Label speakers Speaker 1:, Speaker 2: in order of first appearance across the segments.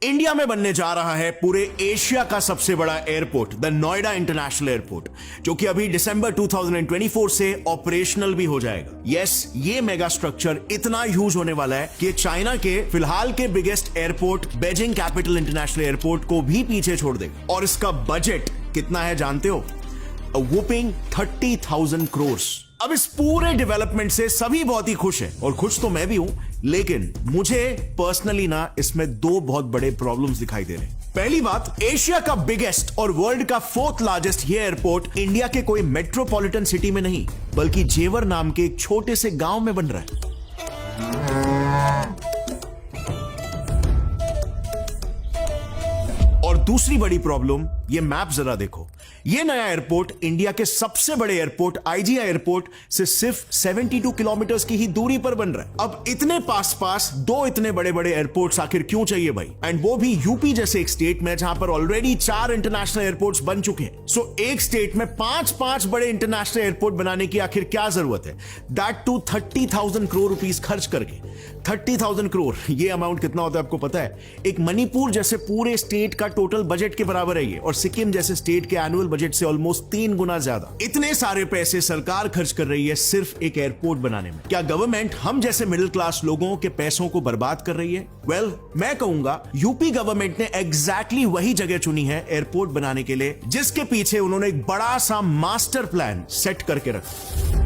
Speaker 1: India में बनने जा रहा है पूरे एशिया का सबसे बड़ा airport, the Noida international airport, जो कि अभी दिसंबर 2024 से ऑपरेशनल भी हो जाएगा। यस, ये मेगा स्ट्रक्चर इतना ह्यूज होने वाला है कि चाइना के फिलहाल के biggest airport Beijing capital international airport को भी पीछे छोड़ देगा। और इसका बजट कितना है जानते हो? A whopping 30,000 crores। अब इस पूरे डेवलपमेंट से सभी बहुत ही खुश हैं, और खुश तो मैं भी हूं, लेकिन मुझे पर्सनली ना इसमें दो बहुत बड़े प्रॉब्लम्स दिखाई दे रहे हैं। पहली बात, एशिया का बिगेस्ट और वर्ल्ड का 4th लार्जेस्ट ये एयरपोर्ट इंडिया के कोई मेट्रोपॉलिटन सिटी में नहीं, बल्कि जेवर नाम के एक छोटे से गांव में बन रहा है। और दूसरी बड़ी प्रॉब्लम, ये मैप जरा देखो। ये नया एयरपोर्ट इंडिया के सबसे बड़े एयरपोर्ट आईजीआई एयरपोर्ट से सिर्फ 72 किलोमीटर की ही दूरी पर बन रहा है। अब इतने पास दो इतने बड़े बड़े एयरपोर्ट्स आखिर क्यों चाहिए भाई? एंड वो भी यूपी जैसे एक स्टेट में जहां पर ऑलरेडी 4 इंटरनेशनल एयरपोर्ट्स बन चुके हैं। सो एक स्टेट में 5 बड़े इंटरनेशनल एयरपोर्ट बनाने की आखिर क्या जरूरत है? दैट टू 30,000 करोड़ रुपीस खर्च करके। 30,000 करोड़, ये अमाउंट कितना होता है आपको पता है? एक मणिपुर जैसे पूरे स्टेट का टोटल बजट के बराबर है ये, और सिक्किम जैसे स्टेट के एनुअल बजट से ऑलमोस्ट 3 गुना ज्यादा। इतने सारे पैसे सरकार खर्च कर रही है सिर्फ एक एयरपोर्ट बनाने में। क्या गवर्नमेंट हम जैसे मिडिल क्लास लोगों के पैसों को बर्बाद कर रही है? वेल, मैं कहूंगा यूपी गवर्नमेंट ने एग्जैक्टली वही जगह चुनी है एयरपोर्ट बनाने के लिए, जिसके पीछे उन्होंने एक बड़ा सा मास्टर प्लान सेट करके रखा।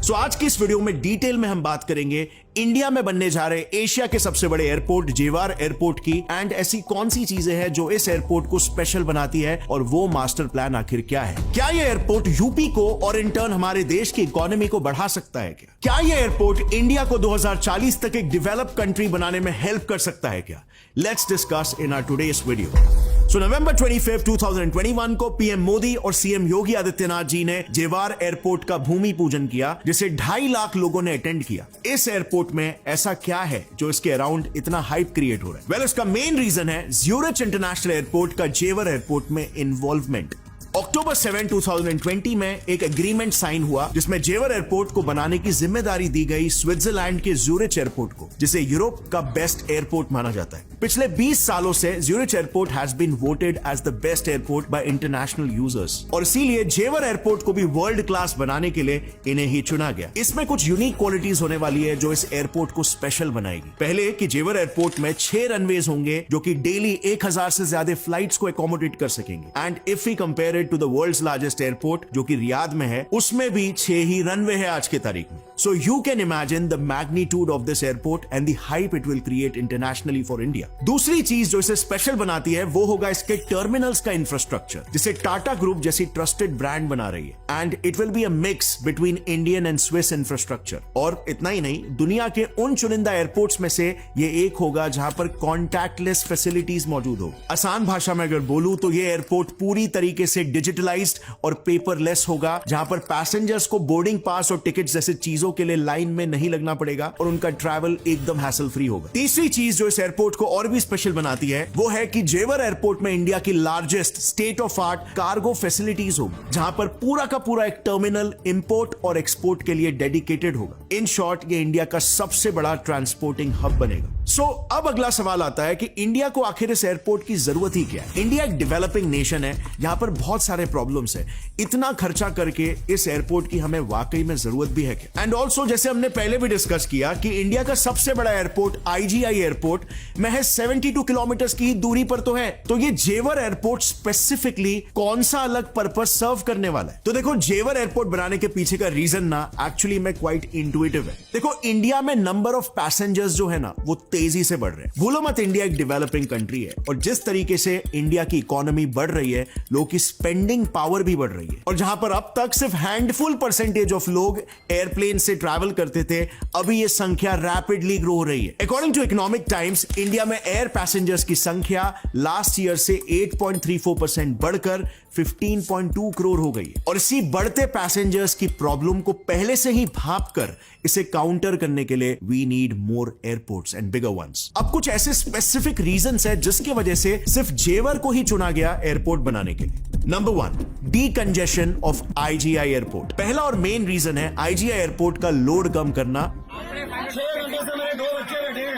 Speaker 1: सो आज की इस वीडियो में डिटेल में हम बात करेंगे इंडिया में बनने जा रहे एशिया के सबसे बड़े एयरपोर्ट जेवर एयरपोर्ट की, एंड ऐसी कौन सी चीजें हैं जो इस एयरपोर्ट को स्पेशल बनाती है, और वो मास्टर प्लान आखिर क्या है। क्या ये एयरपोर्ट यूपी को और इन टर्न हमारे देश की इकोनॉमी को बढ़ा सकता है क्या ये एयरपोर्ट इंडिया को 2040 तक एक डेवलप कंट्री बनाने में हेल्प कर सकता है क्या? Let's discuss in our today's video. So November 25, 2021 को पीएम मोदी और सीएम योगी आदित्यनाथ जी ने जेवर एयरपोर्ट का भूमि पूजन किया, जिसे 2.5 लाख लोगों ने अटेंड किया। इस एयरपोर्ट में ऐसा क्या है जो इसके अराउंड इतना हाइप क्रिएट हो रहा है? वेल, इसका मेन रीजन है ज्यूरिच इंटरनेशनल एयरपोर्ट का जेवर एयरपोर्ट में इन्वॉल्वमेंट। अक्टूबर 7, 2020 में एक एग्रीमेंट साइन हुआ, जिसमें जेवर एयरपोर्ट को बनाने की जिम्मेदारी दी गई स्विट्जरलैंड के ज्यूरिच एयरपोर्ट को, जिसे यूरोप का बेस्ट एयरपोर्ट माना जाता है। पिछले 20 सालों से Zurich airport has been voted as the best airport by international users, और इसीलिए जेवर एयरपोर्ट को भी वर्ल्ड क्लास बनाने के लिए इन्हें ही चुना गया। इसमें कुछ यूनिक क्वालिटीज होने वाली है जो इस एयरपोर्ट को स्पेशल बनाएगी। पहले कि जेवर एयरपोर्ट में 6 रनवेज होंगे जो कि डेली 1000 से ज्यादा फ्लाइट्स को एकोमोडेट कर सकेंगे, and if we compare to the world's largest airport जो कि रियाद में है, उसमें भी 6 ही रनवे है आज के तारीख में। So you can imagine the magnitude of this airport and the hype it will create internationally for India. दूसरी चीज जो इसे स्पेशल बनाती है वो होगा इसके टर्मिनल्स का इंफ्रास्ट्रक्चर, जिसे टाटा ग्रुप जैसी ट्रस्टेड ब्रांड बना रही है, and it will be a mix between Indian and Swiss infrastructure. और इतना ही नहीं, दुनिया के उन चुनिंदा एयरपोर्ट्स में से ये एक होगा जहां पर कॉन्टैक्टलेस फैसिलिटीज मौजूद हो। आसान भाषा में अगर बोलूं तो ये एयरपोर्ट पूरी तरीके से डिजिटलाइज्ड और पेपरलेस होगा, जहां पर पैसेंजर्स को बोर्डिंग पास और टिकट जैसे चीजों के लिए लाइन में नहीं लगना पड़ेगा, और उनका ट्रैवल एकदम हैसल फ्री होगा। तीसरी चीज जो इस एयरपोर्ट को और भी स्पेशल बनाती है वो है कि जेवर एयरपोर्ट में इंडिया की largest state of art cargo facilities होगी, जहां पर पूरा का पूरा एक टर्मिनल इंपोर्ट और एक्सपोर्ट के लिए डेडिकेटेड होगा। इन शॉर्ट, ये इंडिया का सबसे बड़ा ट्रांसपोर्टिंग हब बनेगा। सो अब अगला सवाल आता है कि इंडिया को आखिर इस एयरपोर्ट की जरूरत ही क्या है? इंडिया एक डेवलपिंग नेशन है, यहां पर बहुत सारे प्रॉब्लम्स है। इतना खर्चा करके इस एयरपोर्ट की हमें वाकई में जरूरत भी है क्या? एंड ऑल्सो, जैसे हमने पहले भी डिस्कस किया कि इंडिया का सबसे बड़ा एयरपोर्ट आईजीआई एयरपोर्ट महज 72 किलोमीटर की दूरी पर तो है, तो ये जेवर एयरपोर्ट स्पेसिफिकली कौन सा अलग पर्पस सर्व करने वाला है? तो देखो, जेवर एयरपोर्ट बनाने के पीछे का रीजन ना एक्चुअली में क्वाइट इंट्यूटिव है। देखो, इंडिया में नंबर ऑफ पैसेंजर्स जो है ना वो तेजी से बढ़ रहे हैं। भूलो मत, इंडिया एक डेवलपिंग कंट्री है, और जिस तरीके से इंडिया की इकोनॉमी बढ़ रही है, लोगों की स्पेंडिंग पावर भी बढ़ रही है। और जहां पर अब तक सिर्फ हैंडफुल परसेंटेज ऑफ लोग एयरप्लेन से ट्रैवल करते थे, अभी ये संख्या रैपिडली ग्रो हो रही है। According to Economic Times, India में एयर पैसेंजर्स की संख्या लास्ट ईयर से 8.34% बढ़कर 15.2 करोड़ हो गई, और इसी बढ़ते पैसेंजर्स की प्रॉब्लम को पहले से ही भांपकर इसे काउंटर करने के लिए we need more airports and bigger ones. अब कुछ ऐसे स्पेसिफिक रीजंस है जिसकी वजह से सिर्फ जेवर को ही चुना गया एयरपोर्ट बनाने के लिए। Number 1, decongestion of IGI airport. पहला और मेन रीजन है आईजीआई एयरपोर्ट का लोड कम करना।
Speaker 2: 6 घंटे से मेरे 2 बच्चे बैठे हैं।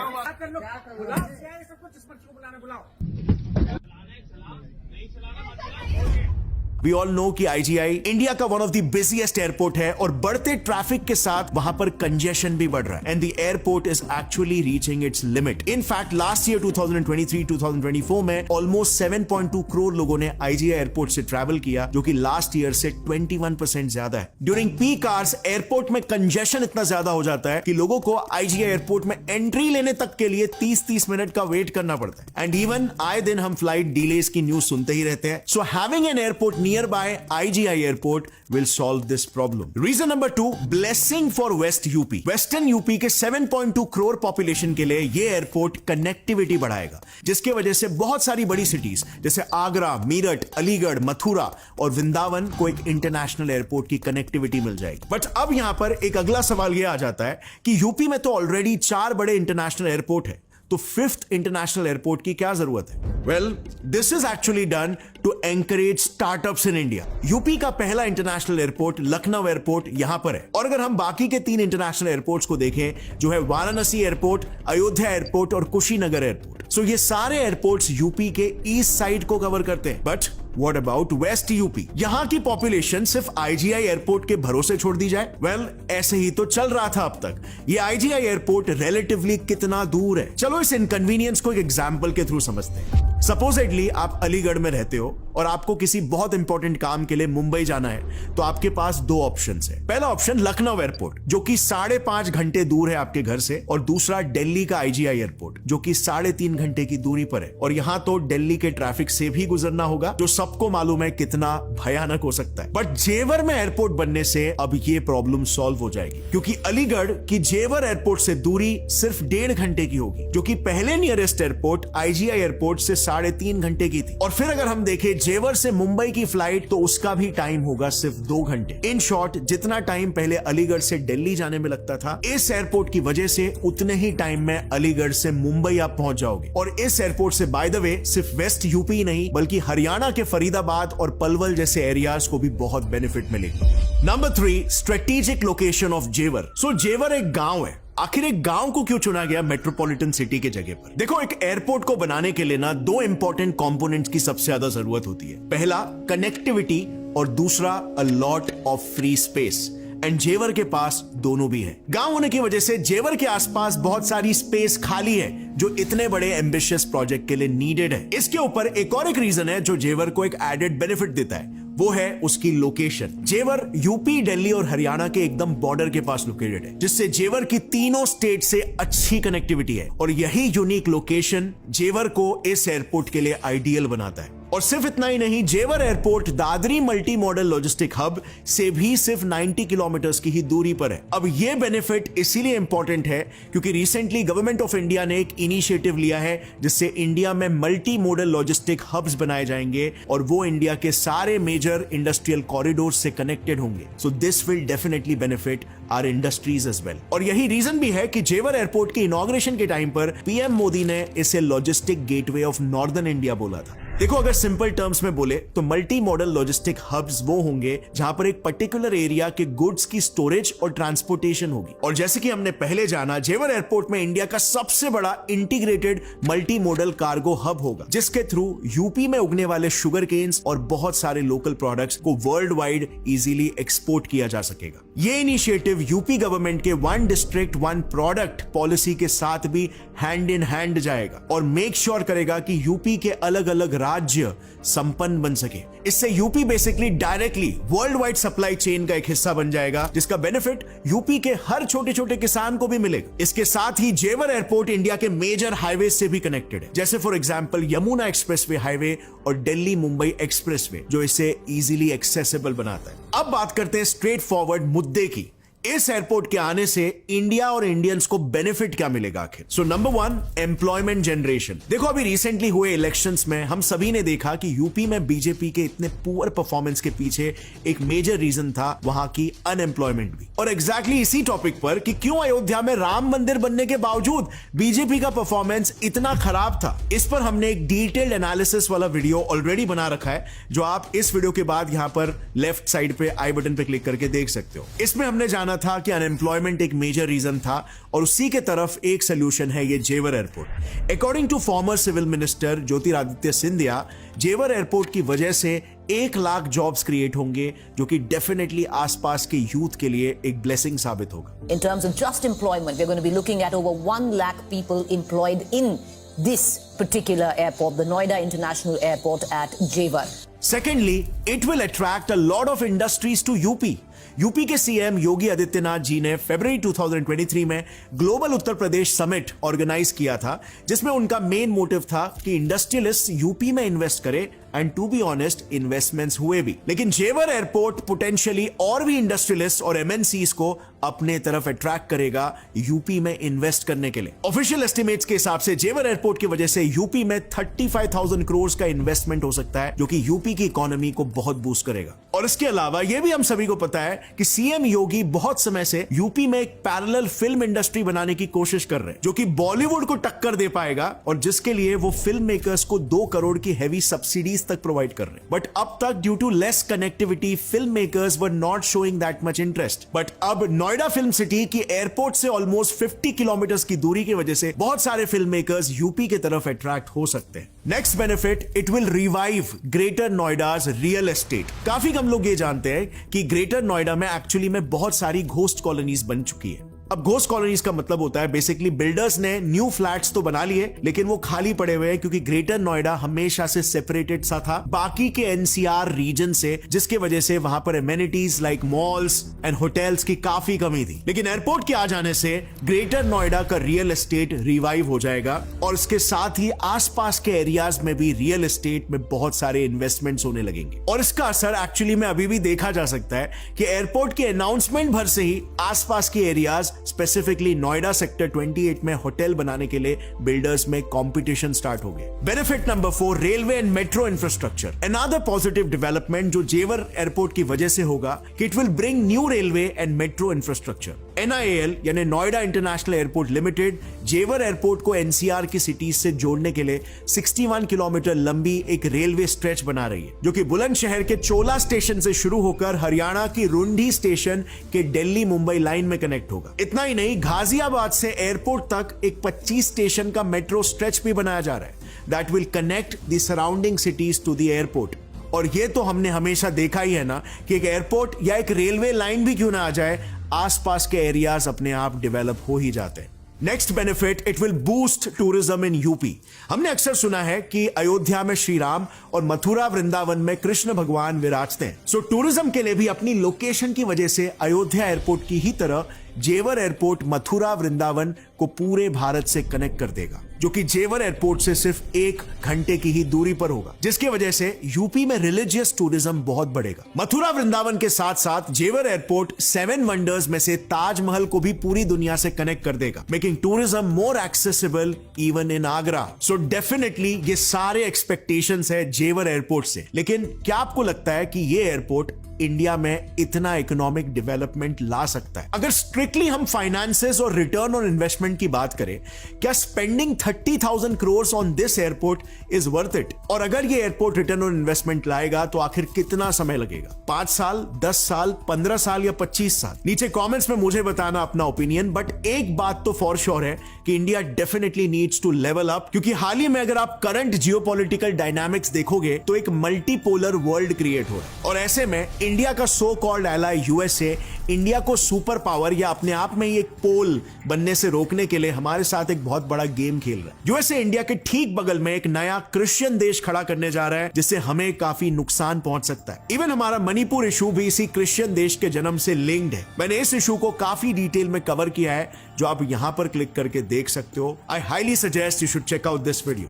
Speaker 1: We all know कि IGI इंडिया का one of the busiest airport है और बढ़ते ट्रैफिक के साथ वहां पर कंजेशन भी बढ़ रहा है and the airport is actually reaching it's limit. In fact last year 2023-2024 में ऑलमोस्ट 7.2 करोड़ लोगों ने IGI एयरपोर्ट से ट्रैवल किया, जो कि लास्ट ईयर से 21% ज्यादा है. ड्यूरिंग पीक आवर्स एयरपोर्ट में कंजेशन इतना ज्यादा हो जाता है कि लोगों को IGI एयरपोर्ट में एंट्री लेने तक के लिए 30 मिनट का वेट करना पड़ता है. एंड इवन आए दिन हम फ्लाइट डिलेज की न्यूज सुनते ही रहते हैं. So having an airport nearby IGI airport will solve this problem. Reason number 2, blessing for West UP. Western UP के 7.2 करोड़ पॉपुलेशन के लिए ये एयरपोर्ट कनेक्टिविटी बढ़ाएगा, जिसके वजह से बहुत सारी बड़ी सिटीज जैसे आगरा, मीरठ, अलीगढ़, मथुरा और वृंदावन को एक इंटरनेशनल एयरपोर्ट की कनेक्टिविटी मिल जाएगी. बट अब यहां पर एक अगला सवाल यह आ जाता है कि यूपी में तो ऑलरेडी 4 बड़े इंटरनेशनल एयरपोर्ट है, तो 5th इंटरनेशनल एयरपोर्ट की क्या जरूरत है? Well, this is actually done to encourage startups in India. UP का पहला इंटरनेशनल एयरपोर्ट लखनऊ एयरपोर्ट यहां पर है. और अगर हम बाकी के 3 इंटरनेशनल एयरपोर्ट्स को देखें, जो है वाराणसी एयरपोर्ट, अयोध्या एयरपोर्ट और कुशीनगर एयरपोर्ट, सो ये सारे एयरपोर्ट्स यूपी के ईस्ट साइड को कवर करते हैं. But What about West UP? यहां की पॉपुलेशन सिर्फ IGI एयरपोर्ट के भरोसे छोड़ दी जाए? वेल, ऐसे ही तो चल रहा था अब तक. ये IGI एयरपोर्ट रिलेटिवली कितना दूर है? चलो इस इनकन्वीनियंस को एक एग्जांपल के थ्रू समझते हैं. सपोजेडली आप अलीगढ़ में रहते हो और आपको किसी बहुत इंपॉर्टेंट काम के लिए मुंबई जाना है, तो आपके पास 2 ऑप्शंस है. पहला ऑप्शन लखनऊ एयरपोर्ट, जो कि 5.5 घंटे दूर है आपके घर से, और दूसरा दिल्ली का IGI एयरपोर्ट, जो कि 3.5 घंटे की दूरी पर है. और यहां तो दिल्ली के ट्रैफिक से भी गुजरना होगा, जो सबको मालूम है कितना भयानक हो सकता है. बट जेवर में एयरपोर्ट बनने से अब ये प्रॉब्लम सॉल्व हो जाएगी, क्योंकि अलीगढ़ की जेवर एयरपोर्ट से दूरी सिर्फ 1.5 घंटे की होगी, जो कि पहले नियरेस्ट एयरपोर्ट IGI एयरपोर्ट से 3.5 घंटे की थी. और फिर अगर हम देखें जेवर से मुंबई की फ्लाइट, तो उसका भी टाइम होगा सिर्फ 2 घंटे. इन शॉर्ट, जितना टाइम पहले अलीगढ़ से दिल्ली जाने में लगता था, इस एयरपोर्ट की वजह से उतने ही टाइम में अलीगढ़ से मुंबई आप पहुंच जाओगे. और इस एयरपोर्ट से बाय द वे सिर्फ वेस्ट यूपी नहीं, बल्कि हरियाणा के फरीदाबाद और पलवल जैसे एरियाज को भी बहुत बेनिफिट मिलेगी. नंबर 3, स्ट्रेटेजिक लोकेशन ऑफ जेवर. सो जेवर एक गांव है. आखिर एक गांव को क्यों चुना गया मेट्रोपॉलिटन सिटी के जगह पर? देखो, एक एयरपोर्ट को बनाने के लिए ना 2 इंपॉर्टेंट कंपोनेंट्स की सबसे ज्यादा जरूरत होती है. पहला कनेक्टिविटी और दूसरा a lot of free space. And जेवर के पास दोनों भी है. गांव होने की वजह से जेवर के आसपास बहुत सारी स्पेस खाली है, जो इतने बड़े एम्बिशियस प्रोजेक्ट के लिए नीडेड है. इसके ऊपर एक और रीजन है जो जेवर को एक एडेड बेनिफिट देता है, वो है उसकी लोकेशन. जेवर यूपी, दिल्ली और हरियाणा के एकदम बॉर्डर के पास लोकेटेड है, जिससे जेवर की तीनों स्टेट से अच्छी कनेक्टिविटी है. और यही यूनिक लोकेशन जेवर को इस एयरपोर्ट के लिए आइडियल बनाता है. और सिर्फ इतना ही नहीं, जेवर airport Dadri multi modal logistic hub से भी सिर्फ 90 किलोमीटर्स की ही दूरी पर है. अब यह बेनिफिट इसीलिए इंपॉर्टेंट है क्योंकि रिसेंटली गवर्नमेंट ऑफ इंडिया ने एक इनिशिएटिव लिया है, जिससे इंडिया में मल्टी मॉडल लॉजिस्टिक हब्स बनाए जाएंगे और वो इंडिया के सारे मेजर इंडस्ट्रियल कॉरिडोर से कनेक्टेड होंगे. So this will definitely benefit our industries as well. और यही रीजन भी है कि जेवर एयरपोर्ट के इनॉग्रेशन के टाइम पर पीएम मोदी ने इसे logistic gateway of northern India बोला था. देखो, अगर सिंपल टर्म्स में बोले तो मल्टी मॉडल लॉजिस्टिक हब्स वो होंगे जहां पर एक पर्टिकुलर एरिया के गुड्स की स्टोरेज और ट्रांसपोर्टेशन होगी. और जैसे कि हमने पहले जाना, जेवर एयरपोर्ट में इंडिया का सबसे बड़ा integrated multi modal cargo hub होगा, जिसके थ्रू यूपी में उगने वाले शुगर केन्स और बहुत सारे लोकल प्रोडक्ट्स को वर्ल्ड वाइड इजीली एक्सपोर्ट किया जा सकेगा. ये इनिशिएटिव यूपी गवर्नमेंट के 1 डिस्ट्रिक्ट 1 प्रोडक्ट पॉलिसी के साथ भी हैंड इन हैंड जाएगा और मेक श्योर करेगा कि यूपी के अलग अलग राज्य संपन्न बन सके. इससे UP basically directly world wide supply chain का एक हिस्सा बन जाएगा, जिसका बेनिफिट यूपी के हर छोटे छोटे किसान को भी मिलेगा. इसके साथ ही जेवर एयरपोर्ट इंडिया के मेजर हाईवे से भी कनेक्टेड है, जैसे for example Yamuna expressway highway और दिल्ली मुंबई एक्सप्रेसवे, जो इसे इजीली एक्सेसिबल बनाता है. अब बात करते हैं स्ट्रेट फॉरवर्ड मुद्दे की. इस एयरपोर्ट के आने से इंडिया और इंडियंस को बेनिफिट क्या मिलेगा आखिर? So number 1, employment generation. देखो, अभी रिसेंटली हुए इलेक्शंस में हम सभी ने देखा कि यूपी में बीजेपी के इतने पुअर परफॉर्मेंस के पीछे एक मेजर रीजन था वहां की अनएम्प्लॉयमेंट भी. और एग्जैक्टली इसी टॉपिक पर कि क्यों अयोध्या में राम मंदिर बनने के बावजूद बीजेपी का परफॉर्मेंस इतना खराब था, इस पर हमने एक डिटेल्ड एनालिसिस वाला वीडियो ऑलरेडी बना रखा है, जो आप इस वीडियो के बाद यहां पर लेफ्ट साइड पे आई बटन पे क्लिक करके देख सकते हो. इसमें हमने जाना माना था कि अनएम्प्लॉयमेंट एक मेजर रीजन था और उसी के तरफ एक सोल्यूशन है ये Jewar airport. According to former civil minister Jyotiraditya Scindia, Jewar airport की वजह से 1 लाख जॉब्स क्रिएट होंगे, जो कि डेफिनेटली आसपास के यूथ के लिए एक ब्लेसिंग साबित होगा।
Speaker 2: In terms of just employment, we're going to be looking at over 1 lakh people employed in this particular airport, the Noida International Airport at Jewar.
Speaker 1: Secondly, it will attract a lot of industries to UP. UP के CM Yogi Adityanath ji ने फरवरी 2023 में global Uttar Pradesh summit organise किया था, जिसमें उनका main motive था कि इंडस्ट्रियलिस्ट यूपी में इन्वेस्ट करे, and to be honest investments हुए भी। लेकिन जेवर एयरपोर्ट पोटेंशियली और भी इंडस्ट्रियलिस्ट और एमएनसीज को अपने तरफ अट्रैक्ट करेगा यूपी में इन्वेस्ट करने के लिए। ऑफिशियल एस्टिमेट्स के हिसाब से जेवर एयरपोर्ट की वजह से यूपी में 35,000 करोड़ का इन्वेस्टमेंट हो सकता है, जो कि यूपी की इकोनॉमी को बहुत बूस्ट करेगा। और इसके अलावा यह भी हम सभी को पता है कि सीएम योगी बहुत समय से यूपी में एक पैरेलल फिल्म इंडस्ट्री बनाने की कोशिश कर रहे हैं, जो कि बॉलीवुड को टक्कर दे पाएगा, और जिसके लिए वो फिल्म मेकर्स को 2 करोड़ की हेवी सब्सिडीज तक प्रोवाइड कर रहे हैं। बट अब तक due to less connectivity film makers were not showing that much interest. But अब नोएडा फिल्म सिटी की एयरपोर्ट से ऑलमोस्ट 50 किलोमीटर की दूरी की वजह से बहुत सारे फिल्म मेकर्स यूपी की तरफ अट्रैक्ट हो सकते हैं। Next benefit, it will revive Greater Noida's real estate. काफी कम लोग ये जानते हैं कि ग्रेटर नोएडा में एक्चुअली में बहुत सारी घोस्ट कॉलोनीज बन चुकी है। अब घोस्ट कॉलोनीज का मतलब होता है बेसिकली बिल्डर्स ने न्यू फ्लैट्स तो बना लिए, लेकिन वो खाली पड़े हुए हैं क्योंकि ग्रेटर नोएडा हमेशा से सेपरेटेड सा था बाकी के एनसीआर रीजन से, जिसके वजह से वहां पर amenities like malls and hotels की काफी कमी थी। लेकिन एयरपोर्ट के आ जाने से ग्रेटर नोएडा का रियल एस्टेट रिवाइव हो जाएगा, और इसके साथ ही आसपास के एरियाज में भी रियल एस्टेट में बहुत सारे इन्वेस्टमेंट्स होने लगेंगे। और इसका असर एक्चुअली में अभी भी देखा जा सकता है कि एयरपोर्ट के अनाउंसमेंट भर से ही आसपास के एरियाज, स्पेसिफिकली नोएडा सेक्टर 28 में होटल बनाने के लिए बिल्डर्स में कंपटीशन स्टार्ट हो गए। Benefit number 4, railway and metro infrastructure. Another positive development जो जेवर एयरपोर्ट की वजह से होगा कि it will bring new railway and metro infrastructure. NIAL यानी नोएडा इंटरनेशनल एयरपोर्ट लिमिटेड जेवर एयरपोर्ट को एनसीआर की सिटीज से जोड़ने के लिए 61 किलोमीटर लंबी एक रेलवे स्ट्रेच बना रही है, जो कि बुलंदशहर के चोला स्टेशन से शुरू होकर हरियाणा की रुंडी स्टेशन के दिल्ली मुंबई लाइन में कनेक्ट होगा। इतना ही नहीं, गाजियाबाद से एयरपोर्ट तक एक 25 स्टेशन का मेट्रो स्ट्रेच भी बनाया जा रहा है that will connect the surrounding cities to the airport. और ये तो हमने हमेशा देखा ही है ना कि एक एयरपोर्ट या एक रेलवे लाइन भी क्यों ना आ जाए, आसपास के एरियाज अपने आप डेवलप हो ही जाते हैं। Next benefit, it will boost tourism in UP. हमने अक्सर सुना है कि अयोध्या में श्री राम और मथुरा वृंदावन में कृष्ण भगवान विराजते हैं। सो टूरिज्म के लिए भी अपनी लोकेशन की वजह से अयोध्या एयरपोर्ट की ही तरह जेवर एयरपोर्ट मथुरा वृंदावन को पूरे भारत से कनेक्ट कर देगा, जो कि जेवर एयरपोर्ट से सिर्फ 1 घंटे की ही दूरी पर होगा, जिसकी वजह से यूपी में रिलीजियस टूरिज्म बहुत बढ़ेगा। मथुरा वृंदावन के साथ साथ जेवर एयरपोर्ट 7 वंडर्स में से ताजमहल को भी पूरी दुनिया से कनेक्ट कर देगा, making tourism more accessible even in Agra. So definitely ये सारे एक्सपेक्टेशंस है जेवर एयरपोर्ट से। लेकिन क्या आपको लगता है कि ये एयरपोर्ट इंडिया में इतना इकोनॉमिक डेवलपमेंट ला सकता है? अगर स्ट्रिक्टली हम फाइनेंसेस और रिटर्न ऑन इन्वेस्टमेंट की बात करें, क्या spending 30,000 crore on this airport is worth it? और अगर ये एयरपोर्ट रिटर्न ऑन इन्वेस्टमेंट लाएगा तो आखिर कितना समय लगेगा? 5 साल, 10 साल, 15 साल या 25 साल? नीचे कमेंट्स में मुझे बताना अपना ओपिनियन। बट एक बात तो फॉर श्योर है कि India definitely needs to level up, क्योंकि हाल ही में अगर आप करंट जियोपॉलिटिकल डायनामिक्स देखोगे तो एक मल्टीपोलर वर्ल्ड क्रिएट हो रहा है, और ऐसे में इंडिया का so called ally USA India को सुपर पावर या अपने आप में ही एक पोल बनने से रोकने के लिए हमारे साथ एक बहुत बड़ा गेम खेल रहा है। यूएसए इंडिया के ठीक बगल में एक नया क्रिश्चियन देश खड़ा करने जा रहा है, जिससे हमें काफी नुकसान पहुंच सकता है। इवन हमारा मणिपुर इशू भी इसी क्रिश्चियन देश के जन्म से लिंक्ड है। मैंने इस इशू को काफी डिटेल में कवर किया है, जो आप यहां पर क्लिक करके देख सकते हो। I highly suggest you should check out this video.